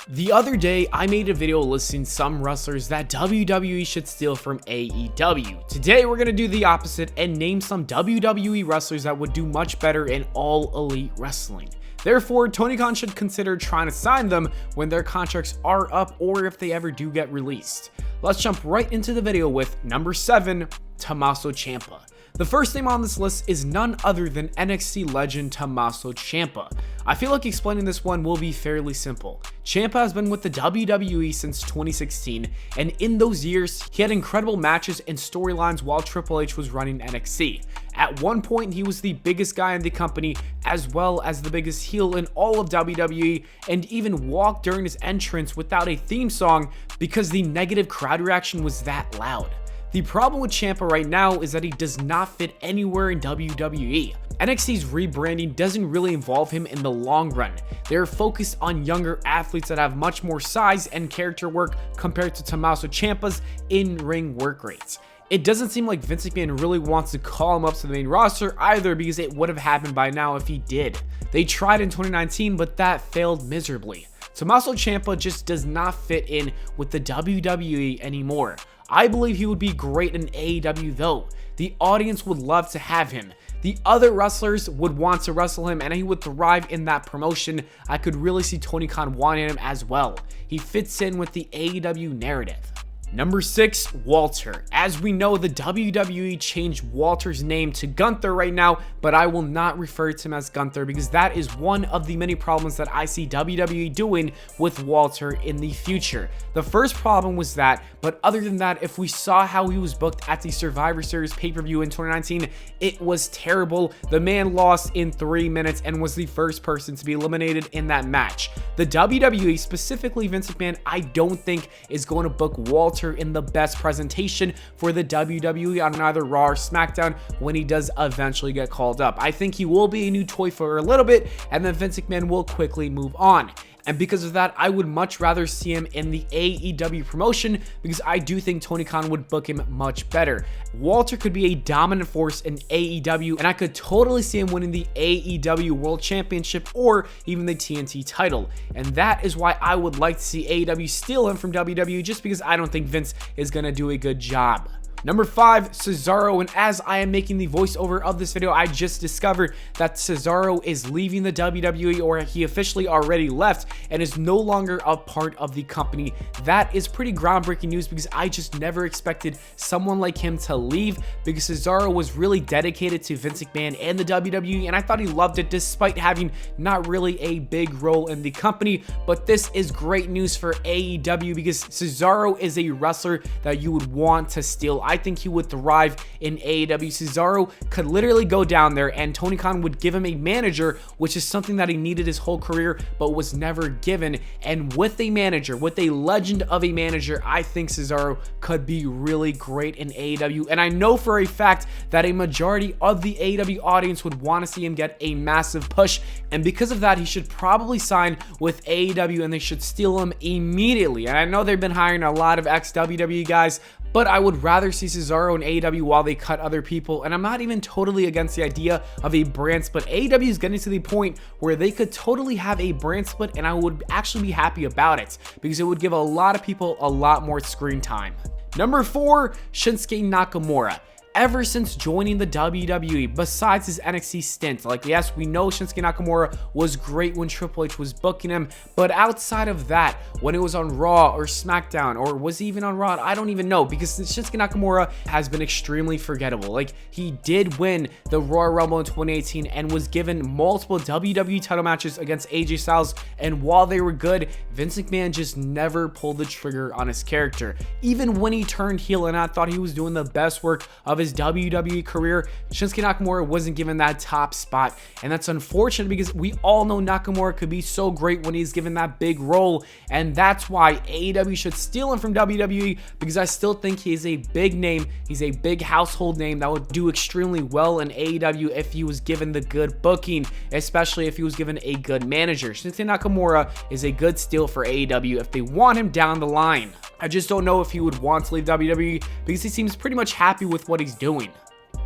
The other day, I made a video listing some wrestlers that WWE should steal from AEW. Today, we're going to do the opposite and name some WWE wrestlers that would do much better in All Elite Wrestling. Therefore, Tony Khan should consider trying to sign them when their contracts are up or if they ever do get released. Let's jump right into the video with number 7, Tommaso Ciampa. The first name on this list is none other than NXT legend Tommaso Ciampa. I feel like explaining this one will be fairly simple. Ciampa has been with the WWE since 2016, and in those years, he had incredible matches and storylines while Triple H was running NXT. At one point, he was the biggest guy in the company, as well as the biggest heel in all of WWE, and even walked during his entrance without a theme song because the negative crowd reaction was that loud. The problem with Ciampa right now is that he does not fit anywhere in WWE. NXT's rebranding doesn't really involve him in the long run. They're focused on younger athletes that have much more size and character work compared to Tommaso Ciampa's in-ring work rates. It doesn't seem like Vince McMahon really wants to call him up to the main roster either, because it would have happened by now if he did. They tried in 2019, but that failed miserably. Tommaso Ciampa just does not fit in with the WWE anymore. I believe he would be great in AEW though. The audience would love to have him. The other wrestlers would want to wrestle him, and he would thrive in that promotion. I could really see Tony Khan wanting him as well. He fits in with the AEW narrative. Number 6, Walter. As we know, the WWE changed Walter's name to Gunther right now, but I will not refer to him as Gunther because that is one of the many problems that I see WWE doing with Walter in the future. The first problem was that, but other than that, if we saw how he was booked at the Survivor Series pay-per-view in 2019, it was terrible. The man lost in 3 minutes and was the first person to be eliminated in that match. The WWE, specifically Vince McMahon, I don't think is going to book Walter in the best presentation for the WWE on either Raw or SmackDown when he does eventually get called up. I think he will be a new toy for a little bit, and then Vince McMahon will quickly move on. And because of that, I would much rather see him in the AEW promotion because I do think Tony Khan would book him much better. Walter could be a dominant force in AEW, and I could totally see him winning the AEW World Championship or even the TNT title. And that is why I would like to see AEW steal him from WWE, just because I don't think Vince is going to do a good job. Number 5, Cesaro, and as I am making the voiceover of this video, I just discovered that Cesaro is leaving the WWE, or he officially already left and is no longer a part of the company. That is pretty groundbreaking news because I just never expected someone like him to leave, because Cesaro was really dedicated to Vince McMahon and the WWE, and I thought he loved it despite having not really a big role in the company. But this is great news for AEW because Cesaro is a wrestler that you would want to steal. I think he would thrive in AEW. Cesaro could literally go down there and Tony Khan would give him a manager, which is something that he needed his whole career but was never given. And with a manager, with a legend of a manager, I think Cesaro could be really great in AEW. And I know for a fact that a majority of the AEW audience would want to see him get a massive push. And because of that, he should probably sign with AEW and they should steal him immediately. And I know they've been hiring a lot of ex-WWE guys, but I would rather see Cesaro in AEW while they cut other people. And I'm not even totally against the idea of a brand split. AEW is getting to the point where they could totally have a brand split, and I would actually be happy about it because it would give a lot of people a lot more screen time. Number 4, Shinsuke Nakamura. Ever since joining the WWE, besides his NXT stint, like, yes, we know Shinsuke Nakamura was great when Triple H was booking him, but outside of that, when it was on Raw or SmackDown, or was he even on Raw, I don't even know, because Shinsuke Nakamura has been extremely forgettable. Like, he did win the Royal Rumble in 2018 and was given multiple WWE title matches against AJ Styles, and while they were good, Vince McMahon just never pulled the trigger on his character. Even when he turned heel and I thought he was doing the best work of his WWE career, Shinsuke Nakamura wasn't given that top spot, and that's unfortunate because we all know Nakamura could be so great when he's given that big role, and that's why AEW should steal him from WWE, because I still think he is a big name. He's a big household name that would do extremely well in AEW if he was given the good booking, especially if he was given a good manager. Shinsuke Nakamura is a good steal for AEW if they want him down the line. I just don't know if he would want to leave WWE because he seems pretty much happy with what he's doing.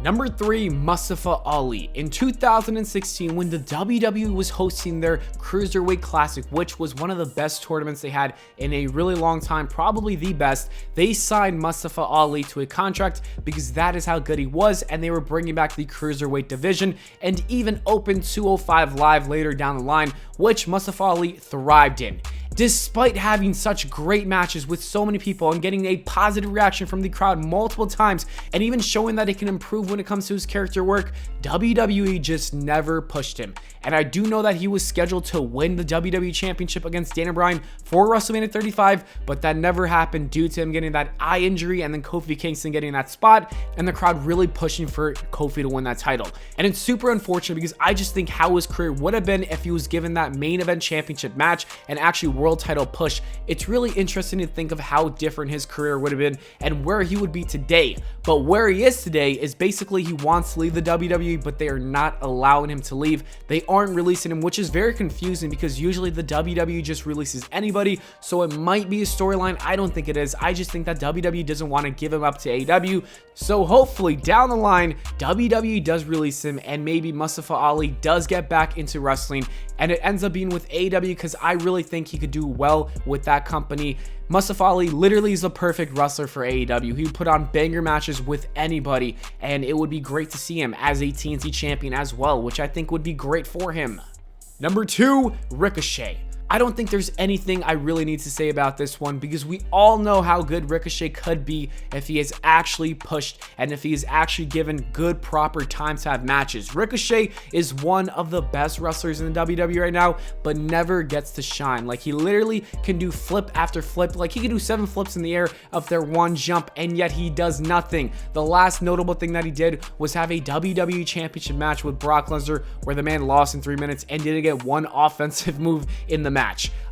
Number 3, Mustafa Ali. In 2016, when the WWE was hosting their Cruiserweight Classic, which was one of the best tournaments they had in a really long time, probably the best, they signed Mustafa Ali to a contract because that is how good he was, and they were bringing back the Cruiserweight division and even opened 205 Live later down the line, which Mustafa Ali thrived in. Despite having such great matches with so many people and getting a positive reaction from the crowd multiple times and even showing that he can improve when it comes to his character work, WWE just never pushed him. And I do know that he was scheduled to win the WWE Championship against Daniel Bryan for WrestleMania 35, but that never happened due to him getting that eye injury and then Kofi Kingston getting that spot and the crowd really pushing for Kofi to win that title. And it's super unfortunate because I just think how his career would have been if he was given that main event championship match and actually world title push. It's really interesting to think of how different his career would have been and where he would be today. But where he is today is basically he wants to leave the WWE, but they are not allowing him to leave. They aren't releasing him, which is very confusing because usually the WWE just releases anybody, so it might be a storyline. I don't think it is. I just think that WWE doesn't want to give him up to AEW, so hopefully down the line WWE does release him and maybe Mustafa Ali does get back into wrestling and it ends up being with AEW because I really think he could do well with that company. Mustafa Ali literally is the perfect wrestler for AEW. He would put on banger matches with anybody, and it would be great to see him as a TNT champion as well, which I think would be great for him. Number 2, Ricochet. I don't think there's anything I really need to say about this one because we all know how good Ricochet could be if he is actually pushed and if he is actually given good proper time to have matches. Ricochet is one of the best wrestlers in the WWE right now, but never gets to shine. Like, he literally can do flip after flip. Like, he can do 7 flips in the air of their one jump, and yet he does nothing. The last notable thing that he did was have a WWE Championship match with Brock Lesnar where the man lost in 3 minutes and didn't get one offensive move in the match.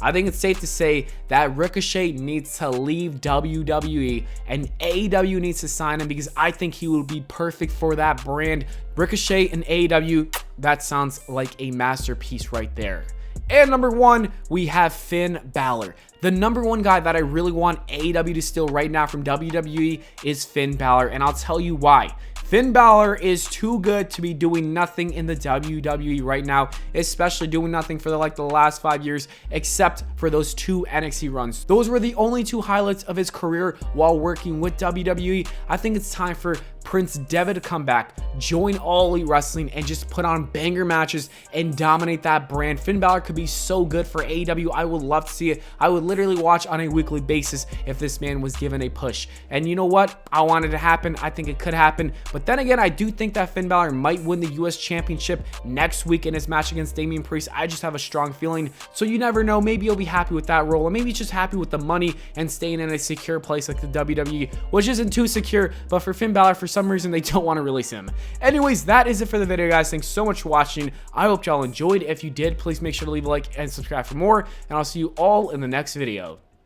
I think it's safe to say that Ricochet needs to leave WWE and AEW needs to sign him because I think he would be perfect for that brand. Ricochet and AEW, that sounds like a masterpiece right there. And number 1, we have Finn Balor. The number 1 guy that I really want AEW to steal right now from WWE is Finn Balor, and I'll tell you why. Finn Balor is too good to be doing nothing in the WWE right now, especially doing nothing for the last 5 years, except for those 2 NXT runs. Those were the only 2 highlights of his career while working with WWE. I think it's time for Prince Devitt to come back, join All Elite Wrestling, and just put on banger matches and dominate that brand. Finn Balor could be so good for AEW. I would love to see it. I would literally watch on a weekly basis if this man was given a push. And you know what? I want it to happen. I think it could happen. But then again, I do think that Finn Balor might win the US Championship next week in his match against Damian Priest. I just have a strong feeling. So you never know. Maybe he'll be happy with that role, or maybe he's just happy with the money and staying in a secure place like the WWE, which isn't too secure. But for Finn Balor, for some reason, they don't want to release him. Anyways, that is it for the video, guys. Thanks so much for watching. I hope y'all enjoyed. If you did, please make sure to leave a like and subscribe for more, and I'll see you all in the next video.